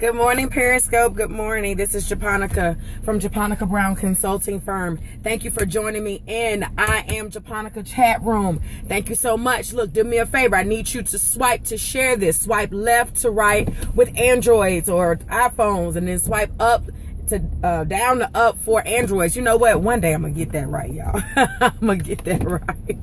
Good morning, Periscope. Good morning. This is Japonica from Japonica Brown Consulting Firm. Thank you for joining me in I Am Japonica chat room. Thank you so much. Look, do me a favor. I need you to swipe to share this. Swipe left to right with Androids or iPhones, and then swipe up to down to up for Androids. You know what? One day I'm gonna get that right, y'all. I'm gonna get that right.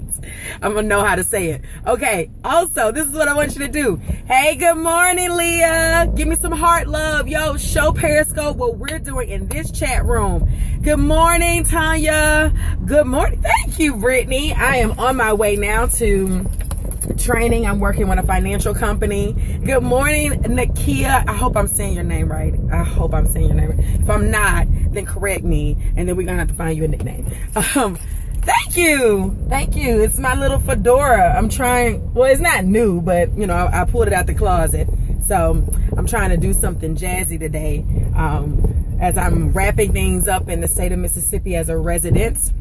I'm gonna know how to say it. Okay. Also, this is what I want you to do. Hey, good morning, Leah. Give me some heart love. Yo, show Periscope what we're doing in this chat room. Good morning, Tanya. Good morning. Thank you, Brittany. I am on my way now to training. I'm working with a financial company. Good morning, Nakia. I hope I'm saying your name right. I hope I'm saying your name right. If I'm not, then correct me, and then we're gonna have to find you a nickname. Thank you. Thank you. It's my little fedora. I'm trying, well, it's not new, but you know, I pulled it out the closet. So I'm trying to do something jazzy today as I'm wrapping things up in the state of Mississippi as a resident.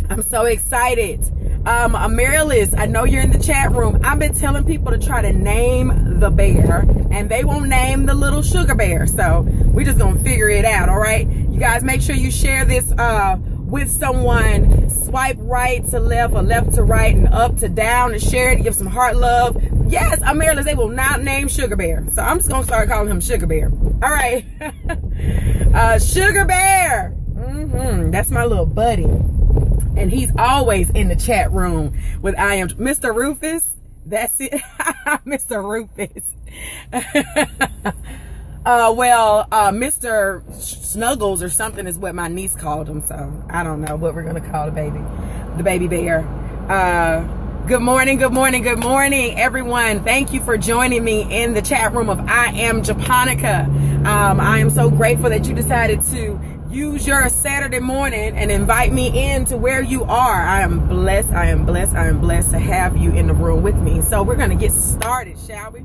I'm so excited. Amaryllis, I know you're in the chat room. I've been telling people to try to name the bear, and they won't name the little sugar bear. So we're just gonna figure it out, all right? You guys make sure you share this with someone. Swipe right to left or left to right and up to down and share it. Give some heart love. Yes, Amaryllis, they will not name Sugar Bear. So I'm just gonna start calling him Sugar Bear. All right. Sugar Bear. That's my little buddy. And he's always in the chat room with I Am Mr. Rufus. That's it. Mr. Rufus. Mr. Snuggles or something is what my niece called him. So I don't know what we're going to call the baby bear. Good morning, good morning, good morning, everyone. Thank you for joining me in the chat room of I Am Japonica. I am so grateful that you decided to use your Saturday morning and invite me in to where you are. I am blessed. I am blessed. I am blessed to have you in the room with me. So we're going to get started, shall we?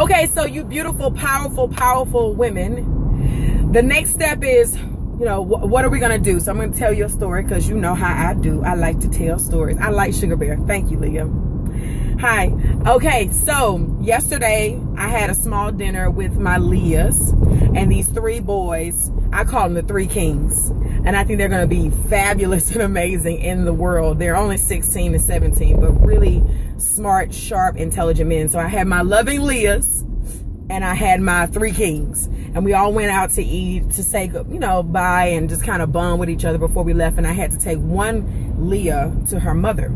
Okay, so you beautiful, powerful, powerful women. The next step is, you know, what are we going to do? So I'm going to tell you a story because you know how I do. I like to tell stories. I like Sugar Bear. Thank you, Leah. Hi. Okay, so yesterday I had a small dinner with my Leahs and these three boys. I call them the three kings, and I think they're going to be fabulous and amazing in the world. They're only 16 and 17, but really smart, sharp, intelligent men. So I had my loving Leahs and I had my three kings, and we all went out to eat to say, you know, bye and just kind of bond with each other before we left. And I had to take one Leah to her mother.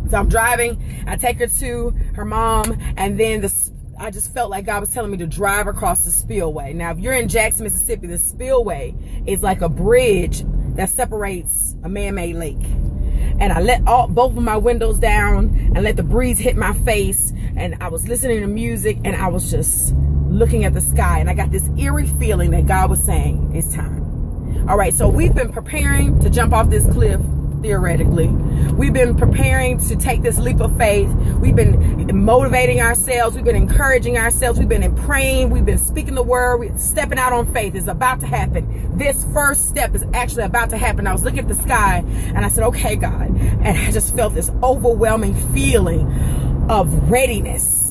So I'm driving, I take her to her mom, and then I just felt like God was telling me to drive across the spillway. Now, if you're in Jackson, Mississippi, the spillway is like a bridge that separates a man-made lake. And I let both of my windows down and let the breeze hit my face, and I was listening to music, and I was just looking at the sky, and I got this eerie feeling that God was saying, it's time. All right, so we've been preparing to jump off this cliff. Theoretically, we've been preparing to take this leap of faith. We've been motivating ourselves. We've been encouraging ourselves. We've been praying. We've been speaking the word. We're stepping out on faith. It's about to happen. This first step is actually about to happen. I was looking at the sky and I said, okay, God. And I just felt this overwhelming feeling of readiness.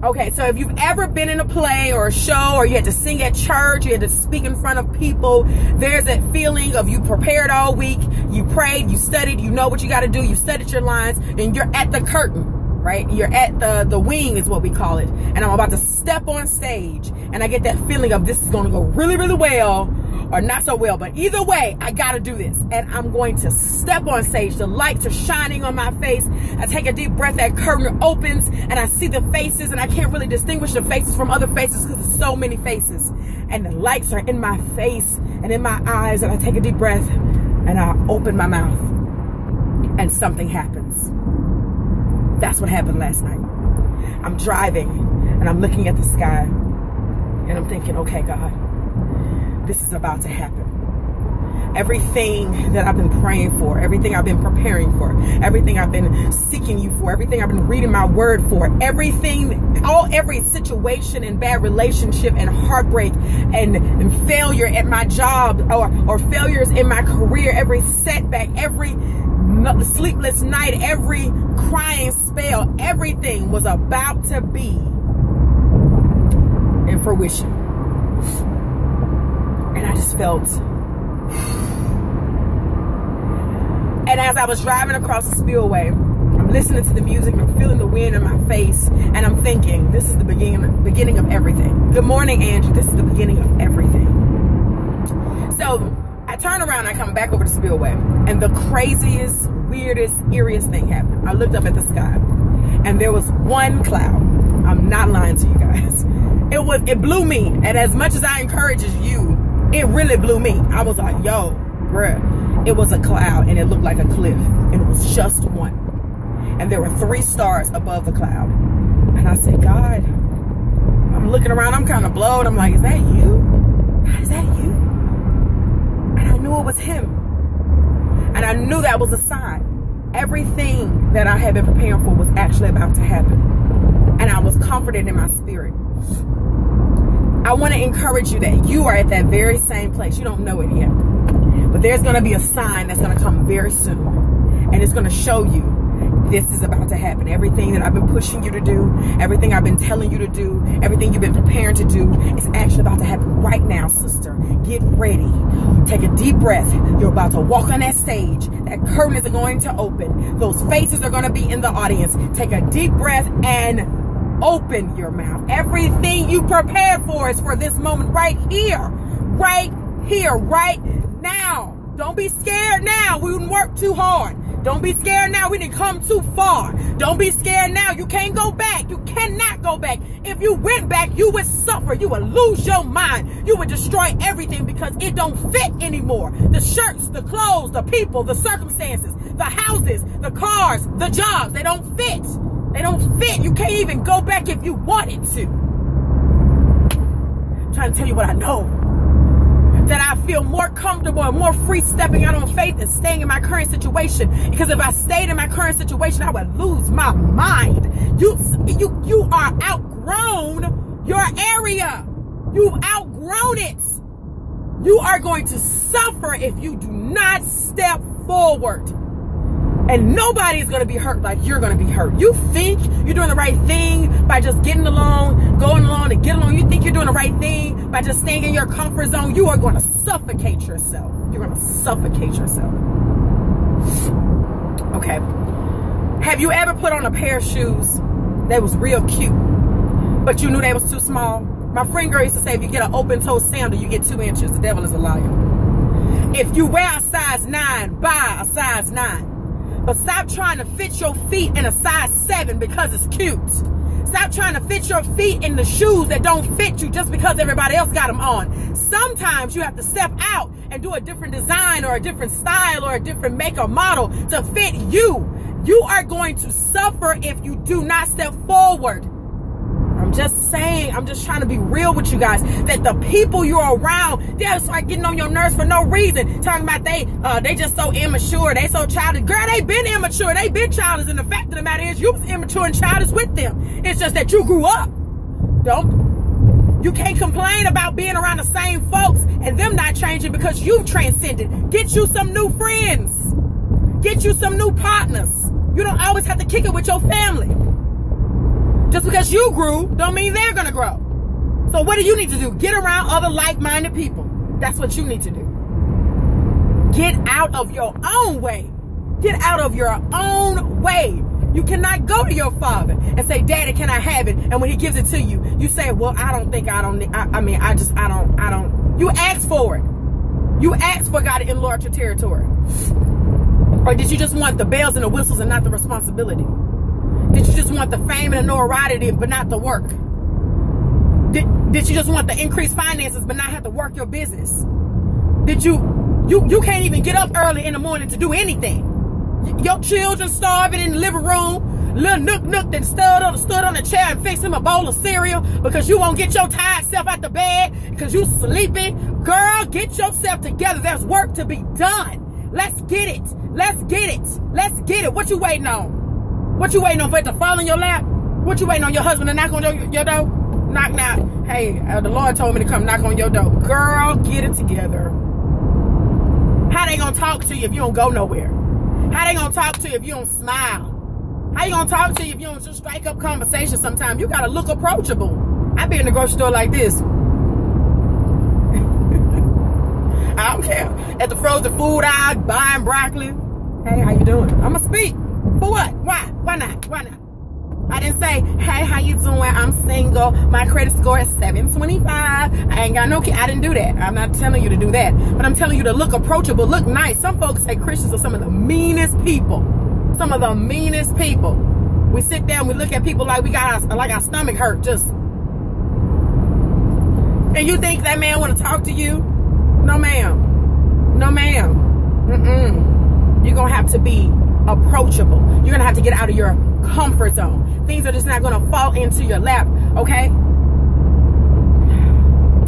Okay, so if you've ever been in a play or a show, or you had to sing at church, you had to speak in front of people, there's that feeling of you prepared all week, you prayed, you studied, you know what you got to do, you studied your lines, and you're at the curtain, right? You're at the wing is what we call it. And I'm about to step on stage, and I get that feeling of this is going to go really, really well, or not so well, but either way, I got to do this. And I'm going to step on stage. The lights are shining on my face. I take a deep breath, that curtain opens, and I see the faces, and I can't really distinguish the faces from other faces because there's so many faces. And the lights are in my face and in my eyes, and I take a deep breath, and I open my mouth, and something happens. That's what happened last night. I'm driving, and I'm looking at the sky, and I'm thinking, okay, God, this is about to happen. Everything that I've been praying for, everything I've been preparing for, everything I've been seeking you for, everything I've been reading my word for, every situation and bad relationship and heartbreak and failure at my job or failures in my career, every setback, every sleepless night, every crying spell, everything was about to be in fruition. And I just felt. And as I was driving across the spillway, I'm listening to the music, I'm feeling the wind in my face, and I'm thinking, this is the beginning of everything. Good morning, Angie. This is the beginning of everything. So I turn around, I come back over the spillway, and the craziest, weirdest, eeriest thing happened. I looked up at the sky, and there was one cloud. I'm not lying to you guys. It blew me, and as much as I encourages you, it really blew me. I was like, yo, bruh. It was a cloud, and it looked like a cliff, and it was just one. And there were 3 stars above the cloud. And I said, God, I'm looking around, I'm kind of blown. I'm like, is that you? God, is that you? And I knew it was him. And I knew that was a sign. Everything that I had been preparing for was actually about to happen. And I was comforted in my spirit. I want to encourage you that you are at that very same place. You don't know it yet. But there's going to be a sign that's going to come very soon. And it's going to show you this is about to happen. Everything that I've been pushing you to do, everything I've been telling you to do, everything you've been preparing to do is actually about to happen right now, sister. Get ready. Take a deep breath. You're about to walk on that stage. That curtain is going to open. Those faces are going to be in the audience. Take a deep breath and open your mouth. Everything you prepared for is for this moment right here, right now. Don't be scared now. We didn't work too hard. Don't be scared now. We didn't come too far. Don't be scared now. You can't go back. You cannot go back. If you went back, you would suffer. You would lose your mind. You would destroy everything because it don't fit anymore. The shirts, the clothes, the people, the circumstances, the houses, the cars, the jobs, they don't fit. They don't fit. You can't even go back if you wanted to. I'm trying to tell you what I know. That I feel more comfortable and more free stepping out on faith and staying in my current situation. Because if I stayed in my current situation, I would lose my mind. You are outgrown your area. You've outgrown it. You are going to suffer if you do not step forward. And nobody is going to be hurt like you're going to be hurt. You think you're doing the right thing by just getting along, going along and getting along. You think you're doing the right thing by just staying in your comfort zone. You are going to suffocate yourself. You're going to suffocate yourself. Okay. Have you ever put on a pair of shoes that was real cute, but you knew they was too small? My friend girl used to say, if you get an open-toe sandal, you get 2 inches. The devil is a liar. If you wear a size 9, buy a size 9. But stop trying to fit your feet in a size 7 because it's cute. Stop trying to fit your feet in the shoes that don't fit you just because everybody else got them on. Sometimes you have to step out and do a different design or a different style or a different make or model to fit you. You are going to suffer if you do not step forward. I'm just saying, I'm just trying to be real with you guys, that the people you're around, they'll start getting on your nerves for no reason. Talking about they just so immature, they so childish. Girl, they been immature, they been childish, and the fact of the matter is you was immature and childish with them. It's just that you grew up. You can't complain about being around the same folks and them not changing because you've transcended. Get you some new friends. Get you some new partners. You don't always have to kick it with your family. Just because you grew don't mean they're going to grow. So what do you need to do? Get around other like-minded people. That's what you need to do. Get out of your own way. Get out of your own way. You cannot go to your father and say, Daddy, can I have it? And when he gives it to you, you say, well, I don't. You ask for it. You ask for God to enlarge your territory. Or did you just want the bells and the whistles and not the responsibility? Did you just want the fame and the notoriety but not the work? Did you just want the increased finances but not have to work your business? Did you can't even get up early in the morning to do anything? Your children starving in the living room. Little Nook that stood on the chair and fixed him a bowl of cereal because you won't get your tired self out the bed because you sleeping. Girl, get yourself together. There's work to be done. Let's get it. Let's get it. Let's get it. What you waiting on? What you waiting on, for it to fall in your lap? What you waiting on, your husband to knock on your door? Knock, knock. Hey, the Lord told me to come knock on your door. Girl, get it together. How they gonna talk to you if you don't go nowhere? How they gonna talk to you if you don't smile? How you gonna talk to you if you don't just strike up conversation sometimes? You gotta look approachable. I be in the grocery store like this. I don't care. At the frozen food aisle, buying broccoli. Hey, how you doing? I'ma speak. For what? Why? Why not? Why not? I didn't say, hey, how you doing? I'm single. My credit score is 725. I ain't got no kid. I didn't do that. I'm not telling you to do that. But I'm telling you to look approachable, look nice. Some folks say Christians are some of the meanest people. Some of the meanest people. We sit down, we look at people like we got our stomach hurt. Just. And you think that man want to talk to you? No, ma'am. No, ma'am. You're going to have to be approachable. You're going to have to get out of your comfort zone. Things are just not going to fall into your lap, okay?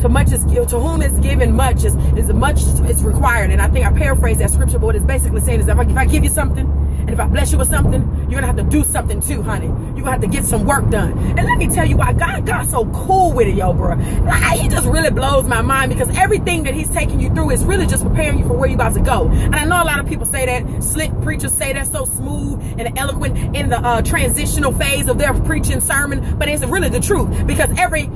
To whom is given much is much is required. And I think I paraphrase that scripture, but what it's basically saying is that if I give you something, and if I bless you with something, you're going to have to do something too, honey. You're going to have to get some work done. And let me tell you why God got so cool with it, yo, bro. Like, he just really blows my mind, because everything that he's taking you through is really just preparing you for where you're about to go. And I know a lot of people say that, slick preachers say that so smooth and eloquent in the transitional phase of their preaching sermon, but it's really the truth, because every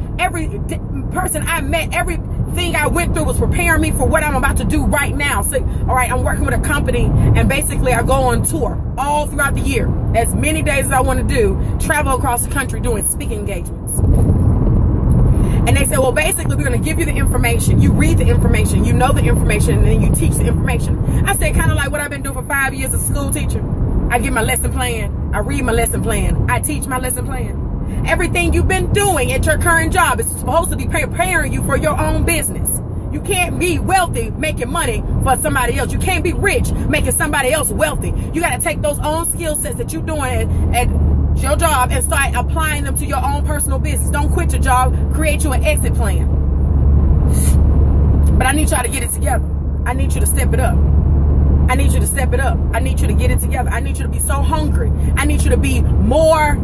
person I met, everything I went through was preparing me for what I'm about to do right now. So, all right, I'm working with a company, and basically I go on tour all throughout the year, as many days as I want to do, travel across the country doing speaking engagements. And they said, well, basically, we're going to give you the information. You read the information, you know the information, and then you teach the information. I said, kind of like what I've been doing for 5 years as a school teacher. I get my lesson plan, I read my lesson plan, I teach my lesson plan. Everything you've been doing at your current job is supposed to be preparing you for your own business. You can't be wealthy making money for somebody else. You can't be rich making somebody else wealthy. You got to take those own skill sets that you're doing at your job and start applying them to your own personal business. Don't quit your job. Create you an exit plan. But I need y'all to get it together. I need you to step it up. I need you to step it up. I need you to get it together. I need you to be so hungry. I need you to be more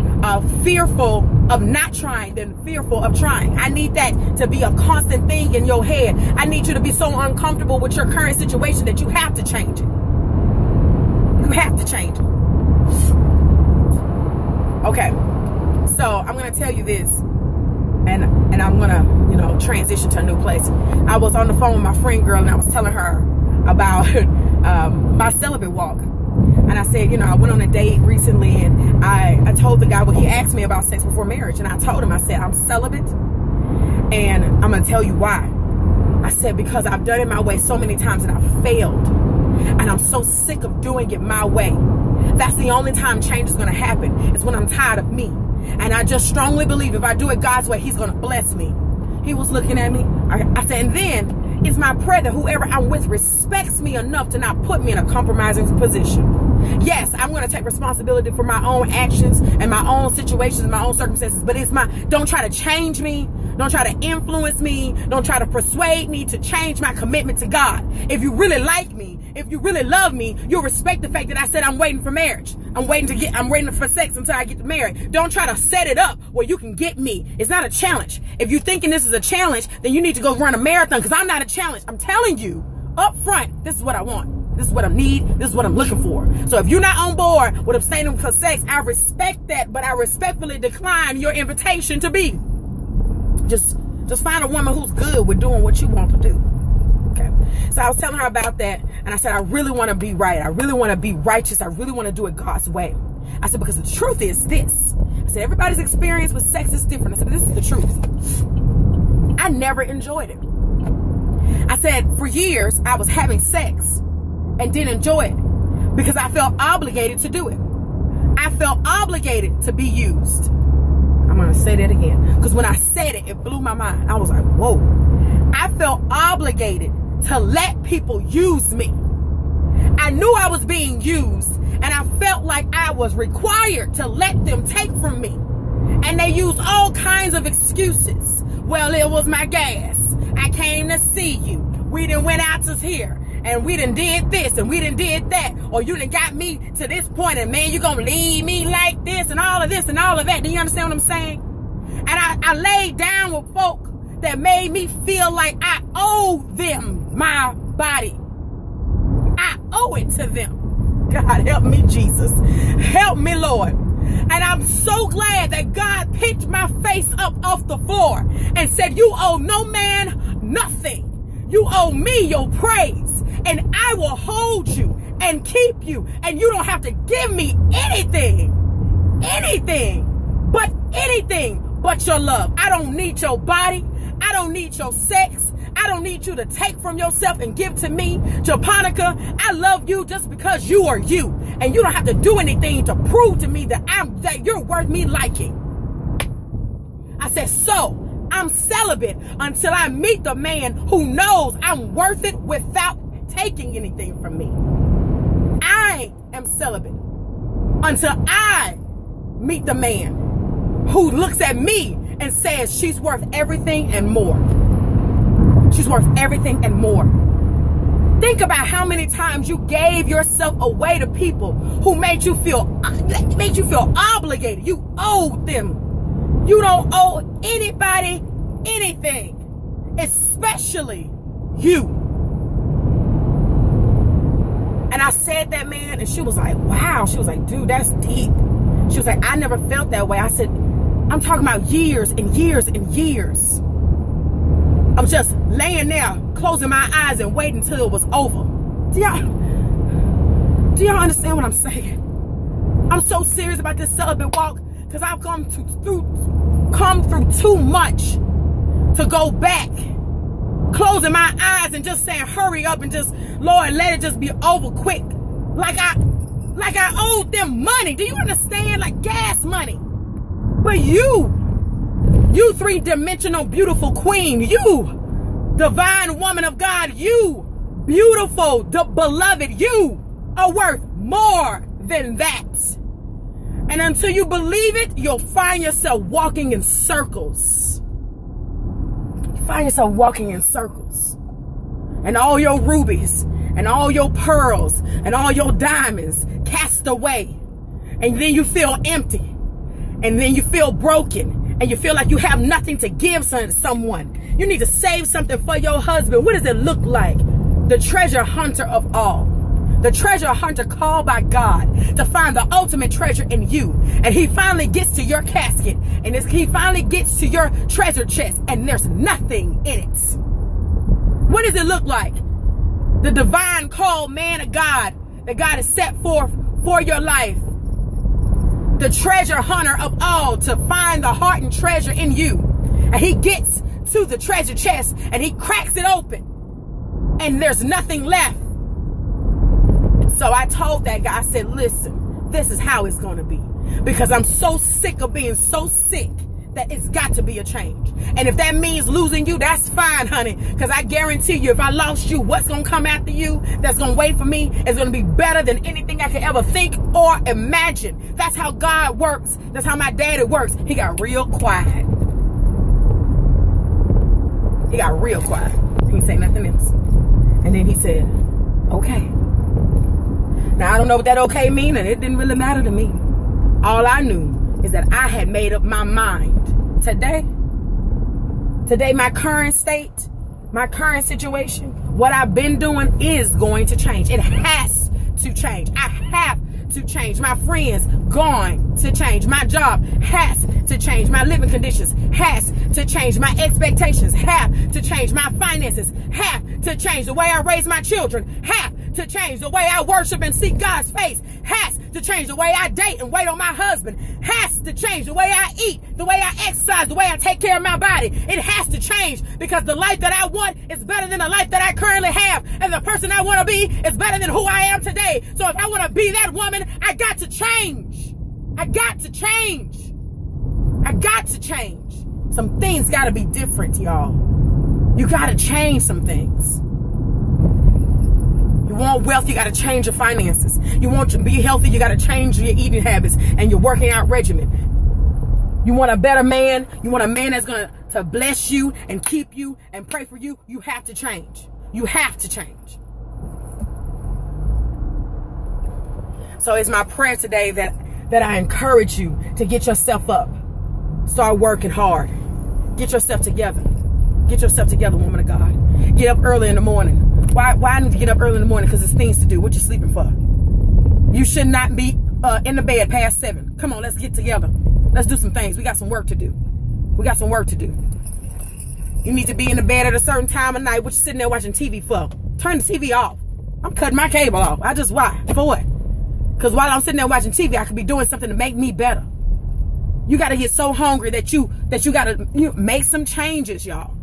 fearful of not trying than fearful of trying. I need that to be a constant thing in your head. I need you to be so uncomfortable with your current situation that you have to change it. You have to change it. Okay. So I'm going to tell you this, and I'm going to, transition to a new place. I was on the phone with my friend girl, and I was telling her about my celibate walk. And I said, I went on a date recently, and I told the guy, well, he asked me about sex before marriage, and I told him, I said, I'm celibate, and I'm going to tell you why. I said, because I've done it my way so many times and I've failed, and I'm so sick of doing it my way. That's the only time change is going to happen, is when I'm tired of me. And I just strongly believe if I do it God's way, he's going to bless me. He was looking at me. I said, and then it's my prayer that whoever I'm with respects me enough to not put me in a compromising position. Yes, I'm going to take responsibility for my own actions and my own situations and my own circumstances, but don't try to change me. Don't try to influence me. Don't try to persuade me to change my commitment to God. If you really like me, if you really love me, you'll respect the fact that I said I'm waiting for marriage. I'm waiting for sex until I get married. Don't try to set it up where you can get me. It's not a challenge. If you're thinking this is a challenge, then you need to go run a marathon, because I'm not a challenge. I'm telling you up front, this is what I want. This is what I need. This is what I'm looking for. So if you're not on board with abstaining for sex, I respect that, but I respectfully decline your invitation to be. Just find a woman who's good with doing what you want to do. Okay. So I was telling her about that, and I said, I really want to be right. I really want to be righteous. I really want to do it God's way. I said, because the truth is this. I said, everybody's experience with sex is different. I said, but this is the truth. I never enjoyed it. I said, for years, I was having sex and didn't enjoy it because I felt obligated to do it. I felt obligated to be used. I'm going to say that again, because when I said it, it blew my mind. I was like, whoa. I felt obligated to let people use me. I knew I was being used, and I felt like I was required to let them take from me. And they used all kinds of excuses. Well, it was my gas. I came to see you. We done went out to here, and we done did this, and we done did that. Or you done got me to this point, and man, you gonna leave me like this, and all of this, and all of that. Do you understand what I'm saying? And I laid down with folk that made me feel like I owe them my body. I owe it to them. God, help me, Jesus. Help me, Lord. And I'm so glad that God picked my faith face up off the floor and said, you owe no man nothing. You owe me your praise, and I will hold you and keep you, and you don't have to give me anything but your love. I don't need your body. I don't need your sex. I don't need you to take from yourself and give to me. Japonica, I love you just because you are you, and you don't have to do anything to prove to me that you're worth me liking. I said, so I'm celibate until I meet the man who knows I'm worth it without taking anything from me. I am celibate until I meet the man who looks at me and says she's worth everything and more. She's worth everything and more. Think about how many times you gave yourself away to people who made you feel obligated. You owed them. You don't owe anybody anything, especially you. And I said that, man, and she was like, wow. She was like, dude, that's deep. She was like, I never felt that way. I said, I'm talking about years and years and years of just laying there, closing my eyes and waiting until it was over. Do y'all understand what I'm saying? I'm so serious about this celibate walk because I've come through too much to go back, closing my eyes and just saying, hurry up and just, Lord, let it just be over quick. Like I owed them money. Do you understand? Like gas money. But you three-dimensional beautiful queen, you divine woman of God, you beautiful, beloved, you are worth more than that. And until you believe it, you'll find yourself walking in circles. You find yourself walking in circles. And all your rubies and all your pearls and all your diamonds cast away. And then you feel empty. And then you feel broken. And you feel like you have nothing to give someone. You need to save something for your husband. What does it look like? The treasure hunter of all. The treasure hunter called by God to find the ultimate treasure in you. And he finally gets to your casket. And he finally gets to your treasure chest. And there's nothing in it. What does it look like? The divine called man of God that God has set forth for your life. The treasure hunter of all, to find the heart and treasure in you. And he gets to the treasure chest and he cracks it open. And there's nothing left. So I told that guy, I said, listen, this is how it's going to be. Because I'm so sick of being so sick that it's got to be a change. And if that means losing you, that's fine, honey. Because I guarantee you, if I lost you, what's going to come after you that's going to wait for me is going to be better than anything I could ever think or imagine. That's how God works. That's how my daddy works. He got real quiet. He got real quiet. He didn't say nothing else. And then he said, okay. Now, I don't know what that okay means, and it didn't really matter to me. All I knew is that I had made up my mind. Today, my current state, my current situation, what I've been doing is going to change. It has to change. I have to change. My friends going to change. My job has to change. My living conditions has to change. My expectations have to change. My finances have to change. The way I raise my children have to change. The way I worship and seek God's face has to change. The way I date and wait on my husband has to change. The way I eat, the way I exercise, the way I take care of my body, it has to change, because the life that I want is better than the life that I currently have, and the person I want to be is better than who I am today. So if I want to be that woman, I got to change. I got to change. I got to change. Some things got to be different, y'all. You got to change some things. You want wealth, you got to change your finances. You want to be healthy, you got to change your eating habits and your working out regimen. You want a better man, you want a man that's going to bless you and keep you and pray for you, you have to change. You have to change. So it's my prayer today that I encourage you to get yourself up. Start working hard. Get yourself together. Get yourself together, woman of God. Get up early in the morning. Why I need to get up early in the morning? Because there's things to do. What you sleeping for? You should not be in the bed past 7. Come on, let's get together. Let's do some things. We got some work to do. We got some work to do. You need to be in the bed at a certain time of night. What you sitting there watching TV for? Turn the TV off. I'm cutting my cable off. Why? For what? Because while I'm sitting there watching TV, I could be doing something to make me better. You got to get so hungry that you got to make some changes, y'all.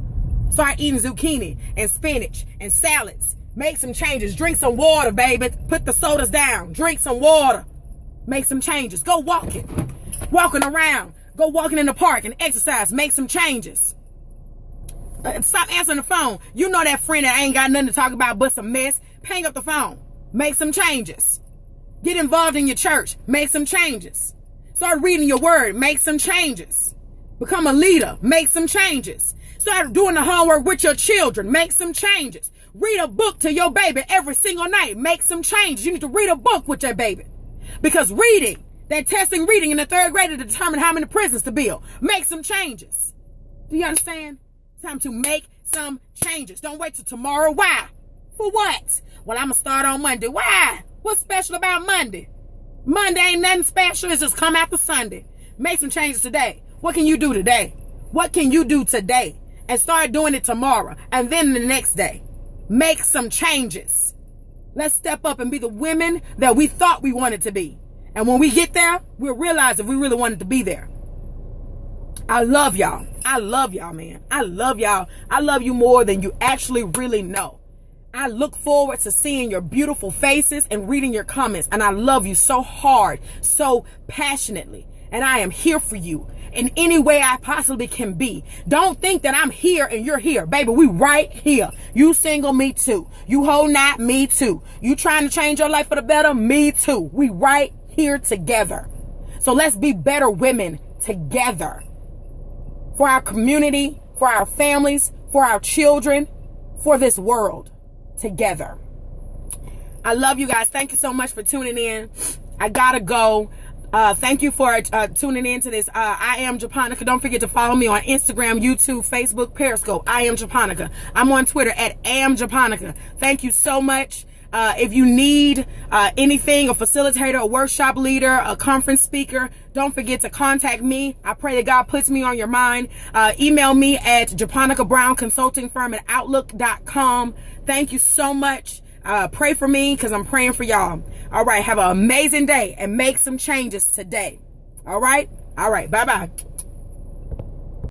Start eating zucchini and spinach and salads. Make some changes. Drink some water, baby. Put the sodas down. Drink some water. Make some changes. Go walking. Walking around. Go walking in the park and exercise. Make some changes. Stop answering the phone. You know that friend that ain't got nothing to talk about but some mess. Hang up the phone. Make some changes. Get involved in your church. Make some changes. Start reading your word. Make some changes. Become a leader. Make some changes. Start doing the homework with your children. Make some changes. Read a book to your baby every single night. Make some changes. You need to read a book with your baby. Because reading, they're testing reading in the 3rd grade to determine how many prisons to build. Make some changes. Do you understand? It's time to make some changes. Don't wait till tomorrow. Why? For what? Well, I'm going to start on Monday. Why? What's special about Monday? Monday ain't nothing special. It's just come after Sunday. Make some changes today. What can you do today? What can you do today? And start doing it tomorrow. And then the next day. Make some changes. Let's step up and be the women that we thought we wanted to be. And when we get there, we'll realize if we really wanted to be there. I love y'all. I love y'all, man. I love y'all. I love you more than you actually really know. I look forward to seeing your beautiful faces and reading your comments. And I love you so hard, so passionately. And I am here for you in any way I possibly can be. Don't think that I'm here and you're here. Baby, we right here. You single, me too. You whole not, me too. You trying to change your life for the better, me too. We right here together. So let's be better women together. For our community, for our families, for our children, for this world together. I love you guys. Thank you so much for tuning in. I gotta go. Thank you for tuning in to this. I am Japonica. Don't forget to follow me on Instagram, YouTube, Facebook, Periscope. I am Japonica. I'm on Twitter at @amjaponica. Thank you so much. If you need anything, a facilitator, a workshop leader, a conference speaker, don't forget to contact me. I pray that God puts me on your mind. Email me at japonicabrownconsultingfirm@outlook.com. Thank you so much. Pray for me because I'm praying for y'all. All right. Have an amazing day and make some changes today. All right. All right. Bye-bye.